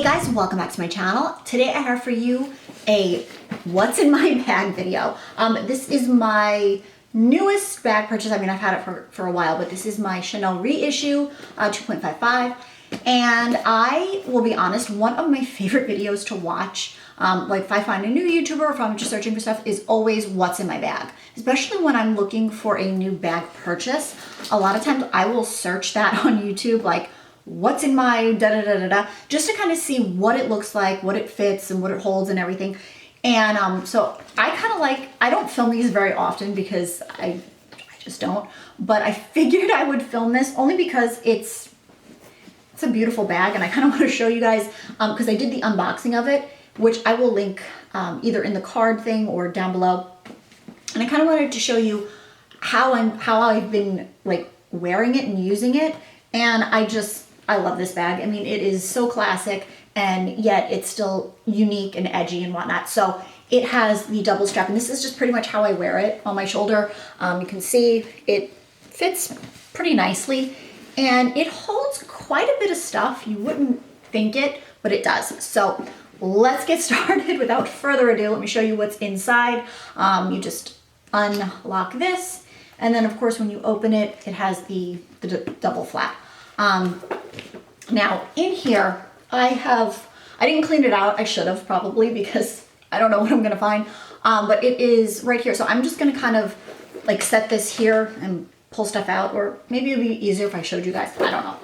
Guys, welcome back to my channel. Today I have for you a what's in my bag video. This is my newest bag purchase. I mean, I've had it for a while, but this is my Chanel Reissue 2.55. And I will be honest, one of my favorite videos to watch, like if I find a new YouTuber or if I'm just searching for stuff, is always what's in my bag. Especially when I'm looking for a new bag purchase. A lot of times I will search that on YouTube, like what's in my da-da-da-da-da, just to kind of see what it looks like, what it fits and what it holds and everything. And so I kind of like, I don't film these very often because I just don't, but I figured I would film this only because it's a beautiful bag and I kind of want to show you guys, because I did the unboxing of it, which I will link either in the card thing or down below. And I kind of wanted to show you how I've been like wearing it and using it. And I love this bag. I mean, it is so classic and yet it's still unique and edgy and whatnot. So it has the double strap, and this is just pretty much how I wear it on my shoulder. You can see it fits pretty nicely and it holds quite a bit of stuff. You wouldn't think it, but it does. So let's get started. Without further ado, let me show you what's inside. You just unlock this, and then of course when you open it, it has the double flap. Now in here, I didn't clean it out. I should have probably, because I don't know what I'm gonna find. But it is right here. So I'm just gonna kind of like set this here and pull stuff out, or maybe it'd be easier if I showed you guys. I don't know.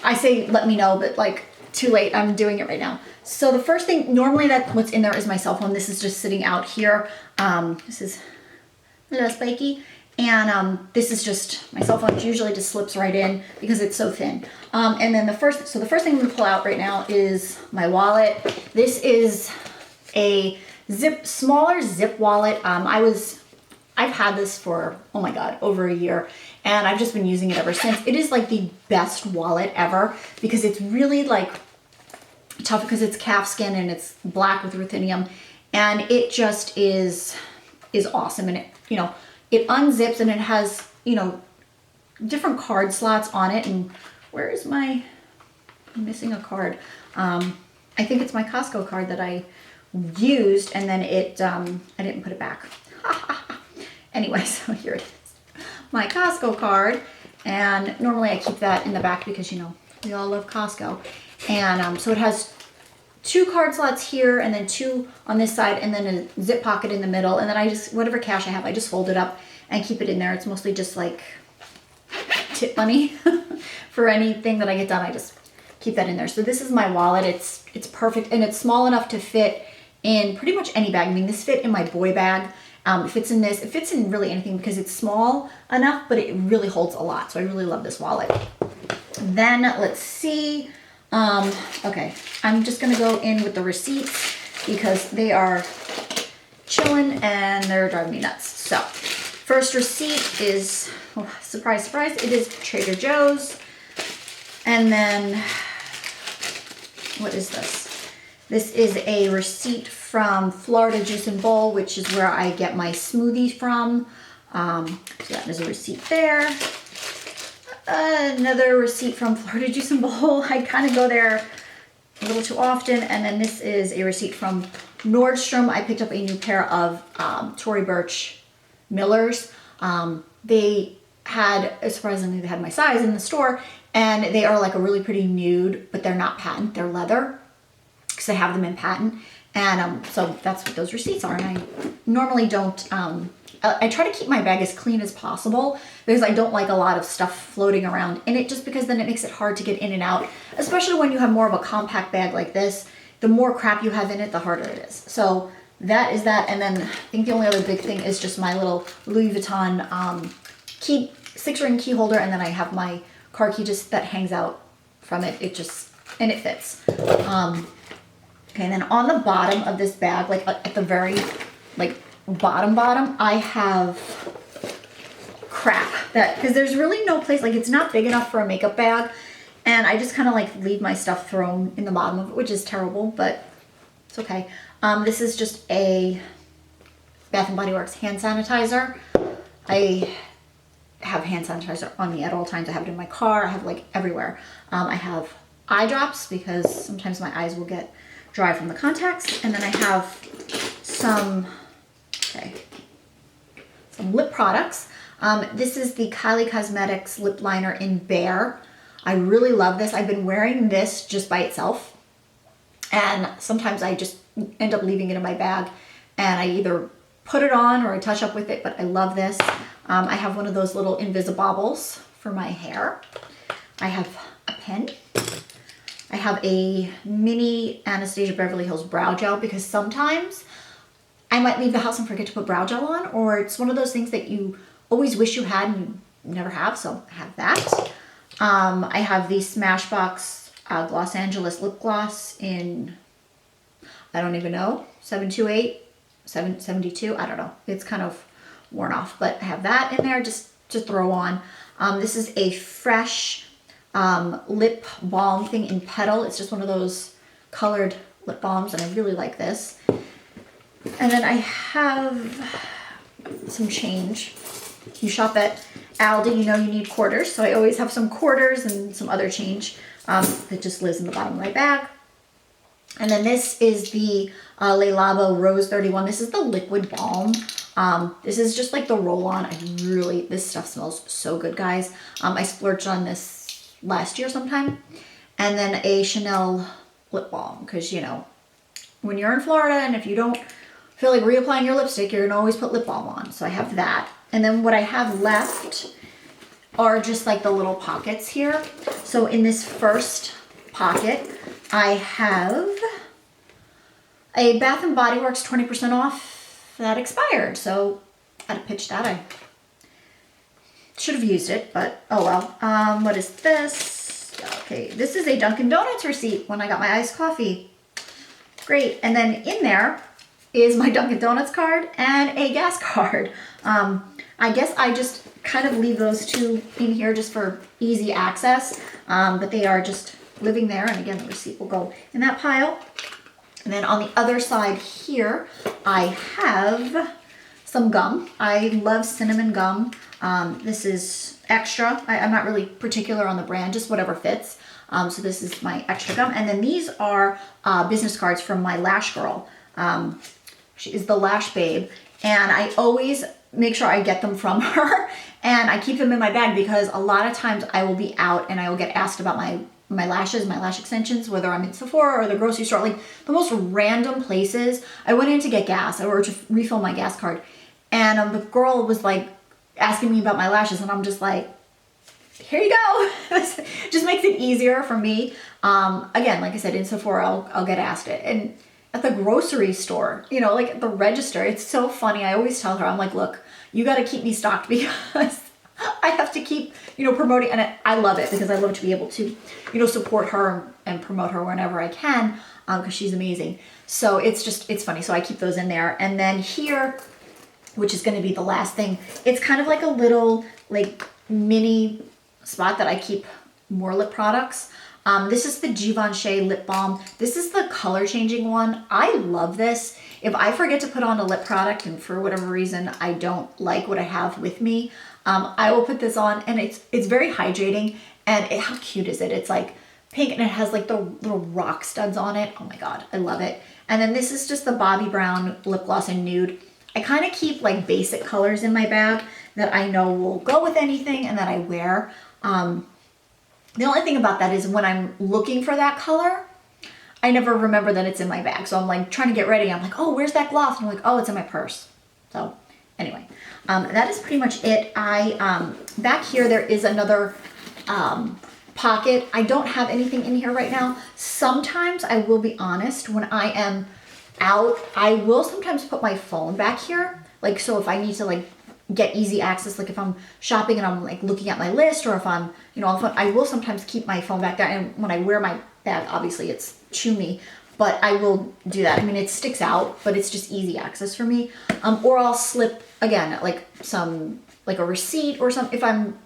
I say let me know, but like too late. I'm doing it right now. So the first thing, normally what's in there is my cell phone. This is just sitting out here. This is a little spiky. And this is just my cell phone. It usually just slips right in because it's so thin. And then the first thing I'm gonna pull out right now is my wallet. This is a smaller zip wallet. I've had this for, oh my God, over a year, and I've just been using it ever since. It is like the best wallet ever because it's really like tough because it's calfskin and it's black with ruthenium, and it just is awesome. And it, you know, it unzips and it has, you know, different card slots on it. And where is I'm missing a card. I think it's my Costco card that I used, and then I didn't put it back. Anyway, so here it is, my Costco card. And normally I keep that in the back because, you know, we all love Costco. And so it has 2 card slots here and then 2 on this side, and then a zip pocket in the middle. And then I just, whatever cash I have, I just fold it up and keep it in there. It's mostly just like tip money for anything that I get done. I just keep that in there. So this is my wallet. It's perfect, and it's small enough to fit in pretty much any bag. I mean, this fit in my boy bag. It fits in this. It fits in really anything because it's small enough, but it really holds a lot. So I really love this wallet. Then let's see. Okay, I'm just gonna go in with the receipts because they are chilling and they're driving me nuts. So first receipt is, oh, surprise, surprise, it is Trader Joe's. And then, what is this? This is a receipt from Florida Juice and Bowl, which is where I get my smoothies from. So that is a receipt there. Another receipt from Florida Juice and Bowl. I kind of go there a little too often. And then this is a receipt from Nordstrom. I picked up a new pair of Tory Burch Millers. They had, surprisingly, they had my size in the store, and they are like a really pretty nude, but they're not patent. They're leather because I have them in patent. And so that's what those receipts are. And I normally don't, I try to keep my bag as clean as possible because I don't like a lot of stuff floating around in it, just because then it makes it hard to get in and out, especially when you have more of a compact bag like this. The more crap you have in it, the harder it is. So that is that. And then I think the only other big thing is just my little Louis Vuitton 6-ring key holder, and then I have my car key just that hangs out from it. And it fits. Okay, and then on the bottom of this bag, like at the very like bottom, I have crap because there's really no place, like it's not big enough for a makeup bag, and I just kind of like leave my stuff thrown in the bottom of it, which is terrible, but it's okay. This is just a Bath & Body Works hand sanitizer. I have hand sanitizer on me at all times. I have it in my car. I have like everywhere. I have eye drops because sometimes my eyes will get dry from the contacts. And then I have some, some lip products. This is the Kylie Cosmetics lip liner in Bare. I really love this. I've been wearing this just by itself. And sometimes I just end up leaving it in my bag and I either put it on or I touch up with it, but I love this. I have one of those little Invisibobbles for my hair. I have a pen. I have a mini Anastasia Beverly Hills brow gel because sometimes I might leave the house and forget to put brow gel on, or it's one of those things that you always wish you had and you never have, so I have that. I have the Smashbox Los Angeles lip gloss in, I don't even know, 728, 772, I don't know. It's kind of worn off, but I have that in there just to throw on. This is a fresh lip balm thing in Petal. It's just one of those colored lip balms and I really like this. And then I have some change. You shop at Aldi, you know you need quarters, so I always have some quarters and some other change that just lives in the bottom of my bag. And then this is the Le Labo Rose 31. This is the liquid balm. This is just like the roll-on. This stuff smells so good, guys. I splurged on this last year sometime. And then a Chanel lip balm, because, you know, when you're in Florida and if you don't feel like reapplying your lipstick, you're gonna always put lip balm on. So I have that. And then what I have left are just like the little pockets here. So in this first pocket, I have a Bath & Body Works 20% off that expired. So I had to pitch that. I should have used it, but oh well. What is this? Okay, this is a Dunkin' Donuts receipt when I got my iced coffee. Great. And then in there is my Dunkin' Donuts card and a gas card. I guess I just kind of leave those two in here just for easy access, but they are just living there. And again, the receipt will go in that pile. And then on the other side here, I have some gum. I love cinnamon gum. This is extra. I'm not really particular on the brand, just whatever fits. So this is my extra gum. And then these are business cards from my lash girl. She is the Lash Babe. And I always make sure I get them from her. And I keep them in my bag because a lot of times I will be out and I will get asked about my lashes, my lash extensions, whether I'm in Sephora or the grocery store, like the most random places. I went in to get gas or to refill my gas card. And the girl was like asking me about my lashes and I'm just like, here you go. Just makes it easier for me. Again, like I said, in Sephora, I'll get asked it. And at the grocery store, you know, like at the register, it's so funny. I always tell her, I'm like, look, you got to keep me stocked because I have to keep, you know, promoting. And I love it because I love to be able to, you know, support her and promote her whenever I can because she's amazing. So it's funny. So I keep those in there. And then here, which is going to be the last thing, it's kind of like a little like mini spot that I keep more lip products. This is the Givenchy lip balm. This is the color changing one. I love this. If I forget to put on a lip product and for whatever reason I don't like what I have with me, I will put this on and it's very hydrating. And how cute is it? It's like pink and it has like the little rock studs on it. Oh my God, I love it. And then this is just the Bobbi Brown lip gloss in nude. I kind of keep like basic colors in my bag that I know will go with anything and that I wear. The only thing about that is when I'm looking for that color, I never remember that it's in my bag. So I'm like trying to get ready. I'm like, oh, where's that gloss? And I'm like, oh, it's in my purse. So anyway, that is pretty much it. Back here, there is another pocket. I don't have anything in here right now. Sometimes I will be honest, when I am out, I will sometimes put my phone back here. Like, so if I need to like get easy access, like if I'm shopping and I'm like looking at my list or if I'm, you know, on the phone, I will sometimes keep my phone back there. And when I wear my bag, obviously it's choomy, but I will do that. I mean, it sticks out, but it's just easy access for me. Or I'll slip again, like a receipt or something. If I'm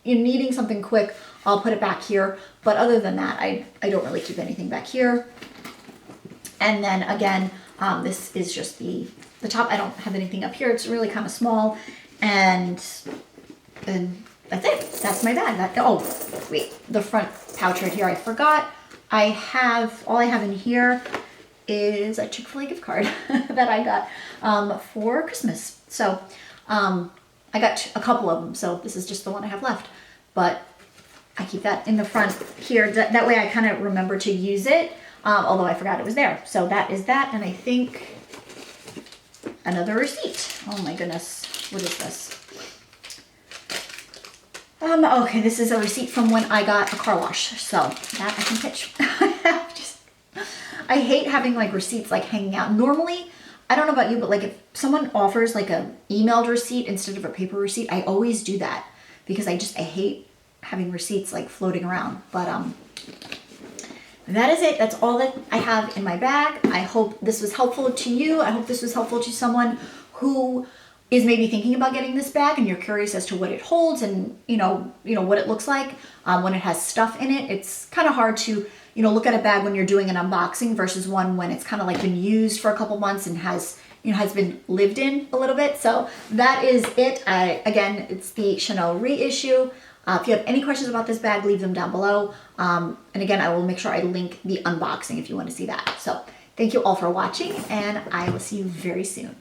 needing something quick, I'll put it back here. But other than that, I don't really keep anything back here. And then again, this is just the top. I don't have anything up here. It's really kind of small. And then that's it. That's my bag. Oh, wait, the front pouch right here, I forgot. all I have in here is a Chick-fil-A gift card that I got for Christmas. So I got a couple of them, so this is just the one I have left. But I keep that in the front here. That way I kind of remember to use it, although I forgot it was there. So that is that, and I think another receipt. Oh my goodness, what is this? Okay, this is a receipt from when I got a car wash, so that I can pitch. I hate having like receipts like hanging out. Normally, I don't know about you, but like if someone offers like a emailed receipt instead of a paper receipt, I always do that because I hate having receipts like floating around. But that is it. That's all that I have in my bag. I hope this was helpful to you. I hope this was helpful to someone who is maybe thinking about getting this bag and you're curious as to what it holds and you know what it looks like when it has stuff in it. It's kind of hard to look at a bag when you're doing an unboxing versus one when it's kind of like been used for a couple months and has been lived in a little bit. So that is it. Again, it's the Chanel reissue. If you have any questions about this bag, leave them down below. And again, I will make sure I link the unboxing if you want to see that. So thank you all for watching, and I will see you very soon.